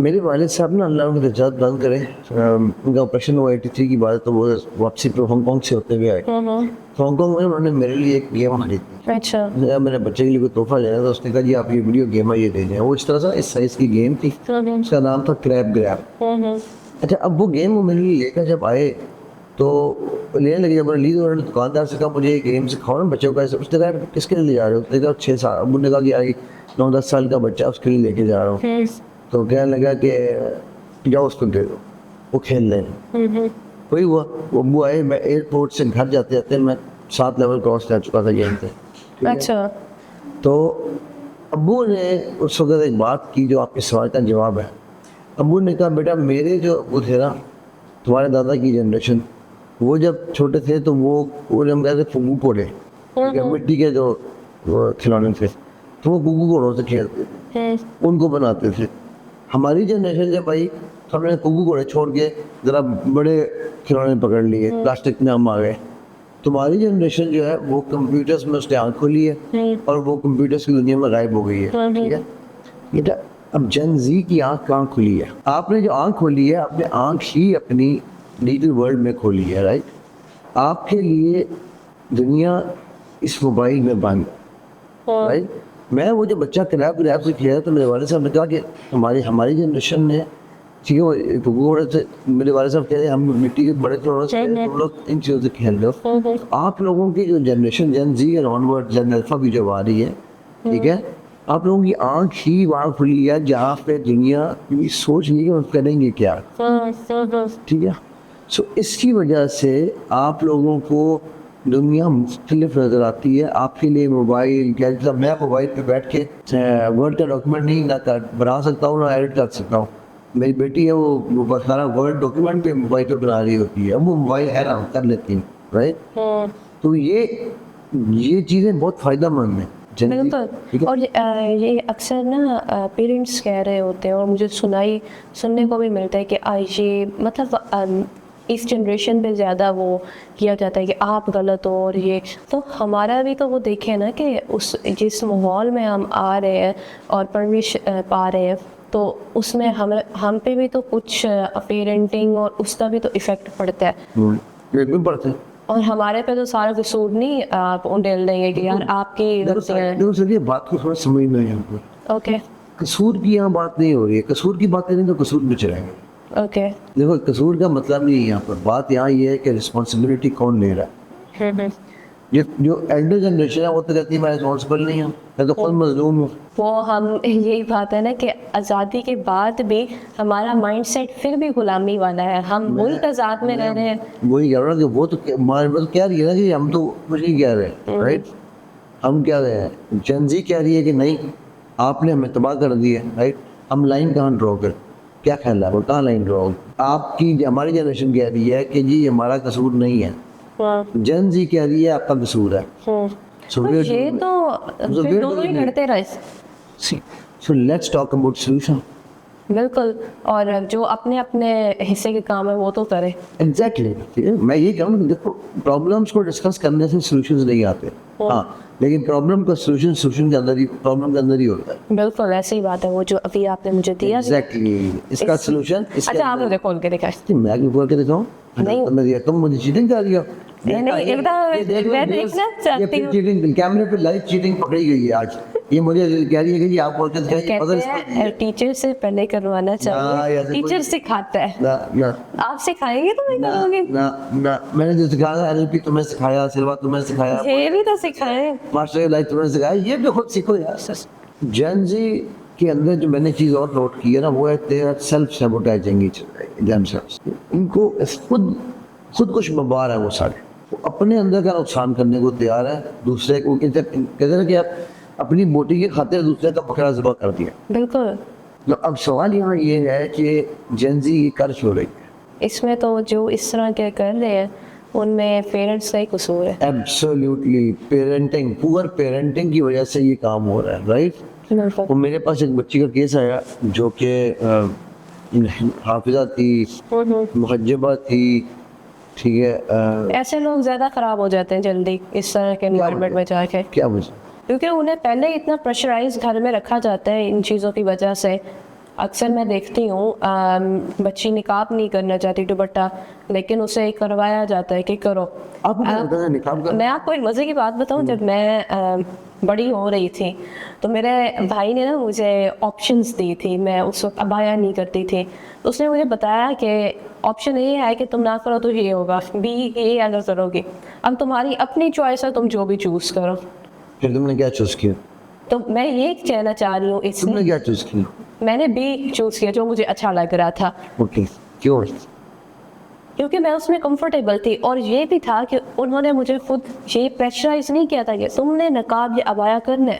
میرے والد صاحب نا اللہ ان کے درجات بند کرے، ان کا آپریشن ہوا 83 کی بات، تو وہ واپسی پہ ہانگ کانگ سے ہوتے ہوئے آئے. تو ہانگ کانگ میں انہوں نے میرے لیے ایک گیم خریدی تھی. اچھا. میرے بچے کے لیے کوئی تحفہ لینا تھا، اس نے کہا جی آپ یہ ویڈیو گیم ہے یہ دے دیں. وہ اس طرح سے اس سائز کی گیم تھی، اس کا نام تھا کریب گریب. اچھا اب وہ گیم وہ میرے لیے لے کر جب آئے تو لینے لگے، جب انہوں نے لی تو انہوں نے دکاندار سے کہا مجھے یہ گیم سکھاؤ نا بچوں کا. اس نے کہا کس کے لیے لے جا رہے ہو؟ اس نے کہا 6 سال. ابو نے کہا کہ یار 9-10 سال کا بچہ اس کے لیے لے کے جا رہا ہوں. تو کہنے لگا کہ جاؤ اس کو دے دو وہ کھیل لیں. وہی ہوا، وہ ابو آئے، میں ایئرپورٹ سے گھر جاتے جاتے میں 7 لیول کراس کر چکا تھا گیم سے. اچھا. تو ابو نے اس وقت ایک بات کی جو آپ کے سوال کا جواب ہے. ابو نے کہا بیٹا میرے جو ابو تھے نا، تمہارے دادا کی جنریشن، وہ جب چھوٹے تھے تو وہ ہم کہتے تھے پھگو کوڑے، مٹی کے جو کھلونے تھے تو وہ گگو گھوڑوں سے کھیلتے تھے، ان کو بناتے تھے. ہماری جنریشن جب آئی تو ہم نے گگو گھوڑے چھوڑ کے ذرا بڑے کھلونے پکڑ لیے، پلاسٹک میں ہم آ گئے. تمہاری جنریشن جو ہے وہ کمپیوٹرز میں اس نے آنکھ کھولی ہے اور وہ کمپیوٹرز کی دنیا میں غائب ہو گئی ہے. ٹھیک ہے، بیٹا اب جن زی کی آنکھ کہاں کھلی ہے؟ آپ نے جو آنکھ کھولی ہے، آپ نے آنکھ ہی اپنی ڈیجیٹل ورلڈ میں کھولی ہے. رائٹ، آپ کے لیے دنیا اس موبائل میں بند ہے. رائٹ، میں وہ جو بچہ کریب گریب سے کھیلا تو میرے والد صاحب نے کہا کہ ہماری جنریشن نے، ٹھیک ہے، وہ گھوڑے سے، میرے والد صاحب کہتے ہیں ہم مٹی کے بڑے کھلونے سے تم لوگ ان چیزوں سے کھیل رہے ہو. آپ لوگوں کی جو جنریشن جن زی اور آن ورڈ جن الفا بھی جو آ رہی ہے، ٹھیک ہے، آپ لوگوں کی آنکھ ہی وہاں کھلی ہے جہاں پہ دنیا یہ سوچ نہیں کہ ہم کریں گے کیا. ٹھیک ہے، سو اس کی وجہ سے آپ لوگوں کو دنیا مختلف نظر آتی ہے. آپ کے لیے موبائل کیا، میں موبائل پہ بیٹھ کے ورڈ کا ڈاکیومنٹ نہیں نہ بنا سکتا ہوں نہ ایڈٹ کر سکتا ہوں. میری بیٹی ہے وہ سارا ورڈ ڈاکیومنٹ پہ موبائل پہ بنا رہی ہوتی ہے، اب وہ موبائل ہے نا کر لیتی ہیں. رائٹ، تو یہ چیزیں بہت فائدہ مند ہیں. بالکل. اور یہ اکثر نا پیرنٹس کہہ رہے ہوتے ہیں اور مجھے سننے کو بھی ملتا ہے کہ یہ مطلب اس جنریشن پہ زیادہ وہ کیا جاتا ہے کہ آپ غلط ہو. اور یہ تو ہمارا بھی تو وہ دیکھیں نا کہ اس جس ماحول میں ہم آ رہے ہیں اور پرورش پا رہے ہیں تو اس میں ہم پہ بھی تو کچھ پیرنٹنگ اور اس کا بھی تو ایفیکٹ پڑتا ہے. بالکل پڑتا ہے. اور ہمارے پہ تو سارا قصور نہیں آپ ڈال دیں گے کہ یار آپ کی غلطیاں. بات کو تھوڑا سمجھنا ہے یہاں پر. اوکے، قصور کی یہاں بات نہیں ہو رہی ہے. قصور کی بات کریں تو قصور میں چلیں گے. اوکے، دیکھو قصور کا مطلب نہیں ہے یہاں پر. بات یہاں یہ ہے کہ رسپانسبلٹی کون لے رہا ہے. جو ایلڈر جنریشن ہے وہ تو کہتی ہے میں رسپانسبل نہیں ہوں، میں تو خود مظلوم ہوں. وہ ہم یہی بات ہے نا کہ آزادی کے بعد بھی ہمارا مائنڈ سیٹ پھر بھی غلامی والا ہے. ہم ملک آزاد میں رہ رہے ہیں. وہی کہہ رہا ہوں کہ وہ تو کہہ رہی ہے نا کہ ہم تو کچھ نہیں کہہ رہے. رائٹ، ہم کہہ رہے ہیں جن زی کہہ رہی ہے کہ نہیں آپ نے ہمیں تباہ کر دی ہے. رائٹ، ہم لائن کہاں ڈرا کر، کیا خیال ہے وہ کہاں لائن ڈرا ہوگی؟ آپ کی ہماری جنریشن کہہ رہی ہے کہ جی ہمارا قصور نہیں ہے. جن زی کہہ رہی ہے آپ کا قصور ہے. یہ تو دونوں ہی لڑتے رہے. So let's talk about solution. بالکل. اور جو اپنے حصے کے کام ہے وہ تو کرے. ایگزیکٹلی. میں یہ کہوں کہ دیکھو پرابلمس کو ڈسکس کرنے سے سولوشنز نہیں آتے. ہاں، لیکن پرابلم کا سولوشن کے اندر ہی پرابلم کے اندر ہی ہوتا ہے. بالکل ایسی ہی بات ہے. وہ جو ابھی آپ نے مجھے دیا ایگزیکٹلی اس کا سولوشن. اچھا آپ مجھے کھول کے دکھائیں. میں کیوں کھول کے دکھاؤں؟ نہیں تم مجھے چیٹنگ کر رہی ہو. کیمرے پہ لائیو چیٹنگ پکڑی گئی ہے آج. یہ مجھے کہہ رہی ہے کہ جی آپ کو ٹیچر سے پہلے کروانا چاہیے. ٹیچر سکھاتا ہے. آپ سکھائیں گے تو میں کروں گی. میں نے جو سکھایا NLP تمہیں سکھایا، سلوا تمہیں سکھایا، یہ بھی تو سکھائیں. ماسٹر لائف تمہیں سکھایا، یہ بھی خود سیکھو یار. جن زی کے اندر جو میں نے چیز اور نوٹ کی ہے نا وہ ہے they are self sabotaging themselves. ان کو خود کچھ بمبار ہے. وہ سارے اپنے اندر کا نقصان کرنے کو تیار ہے. دوسرے کو کہتے ہیں کہ آپ اپنی بوٹی کی خاطر دوسرے کا بکرا ذبح کر دیا. بالکل. اب سوال یہاں یہ ہے کہ جن زی کر چھو رہی ہے. اس میں تو جو اس طرح کے کر رہے ہیں ان میں پیرنٹس کا ہی قصور ہے. ایبسلیوٹلی پیرنٹنگ، پور پیرنٹنگ کی وجہ سے یہ کام ہو رہا ہے. رائٹ. وہ میرے پاس ایک بچی کا کیس آیا جو کہ حافظہ تھی، محجبہ تھی. ٹھیک ہے، ایسے لوگ زیادہ خراب ہو جاتے ہیں جلدی اس طرح کے انوائرمنٹ میں جا کے. کیا وجہ؟ کیونکہ انہیں پہلے اتنا پریشرائز گھر میں رکھا جاتا ہے ان چیزوں کی وجہ سے. اکثر میں دیکھتی ہوں بچی نقاب نہیں کرنا چاہتی دوپٹہ، لیکن اسے کروایا جاتا ہے کہ کرو. آپ کو کیا لگتا ہے نقاب کا؟ میں آپ کو ایک مزے کی بات بتاؤں، جب میں بڑی ہو رہی تھی تو میرے بھائی نے نا مجھے آپشنس دی تھی، میں اس وقت عبایا نہیں کرتی تھی، تو اس نے مجھے بتایا کہ آپشن یہ ہے کہ تم نہ کرو تو یہ ہوگا، بی یہ اگر کرو گے، اب تمہاری اپنی چوائس ہے، تم جو بھی چوز کرو. پھر تم نے کیا چوز کیا؟ تو میں یہ کہنا چاہ رہی ہوں اس تم نے میں کیا چوز کیا؟ میں نے بی چوز کیا جو مجھے اچھا لگ رہا تھا، اوکے، کیوں؟ کیونکہ میں اس میں کمفرٹیبل تھی. اور یہ بھی تھا کہ انہوں نے مجھے خود یہ پریشرائز نہیں کیا تھا کہ تم نے نقاب یا عبایا کرنا ہے،